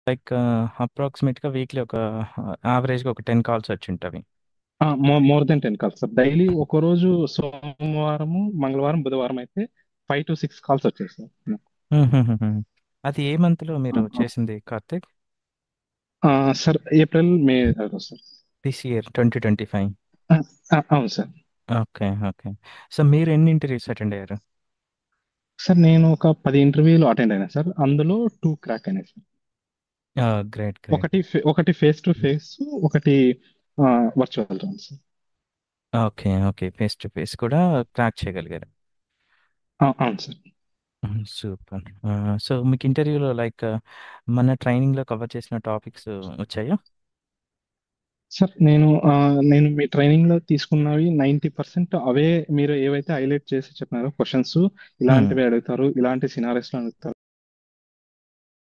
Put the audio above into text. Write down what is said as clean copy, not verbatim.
Like అప్రాక్సిమేట్‌గా weekly ఒక యావరేజ్‌గా ఒక 10 కాల్స్ వచ్చుంటవి. More than 10 calls sir. Daily ఒక రోజు సోమవారము, మంగళవారం, బుధవారం అయితే 5 to 6 కాల్స్ వచ్చాయి సార్. హుహుహుహు. అది ఏ మంత్‌లో ఆ, మీరు ఆ. చేసింది Karthik? Sir April, May sir. This year 2025. ఆ, అవును సార్. ఓకే. ఓకే. సో, మీరు ఎన్ని ఇంటర్వ్యూస్ అటెండ్ అయ్యారు? సార్ నేను ఒక 10 ఇంటర్వ్యూలు అటెండ్ అయినా సార్. అందులో 2 క్రాక్ అయినాయి సార్. గ్రేట్. గ్రేట్. ఒకటి ఫేస్ టు ఫేస్, ఒకటి virtual round sir. Okay. Okay. Face to face కూడా క్రాక్ చేయగలిగారు. అవును సార్. సూపర్. సో, మీకు ఇంటర్వ్యూలో లైక్ మన ట్రైనింగ్‌లో కవర్ చేసిన టాపిక్స్ వచ్చాయా? సార్ నేను మీ ట్రైనింగ్ లో తీసుకున్నవి 90% అవే. మీరు ఏవైతే హైలైట్ చేసి చెప్పినారో క్వశ్చన్స్ హ్మ్. ఇలాంటివి అడుగుతారు, ఇలాంటి సినారీస్ లో అడుగుతారు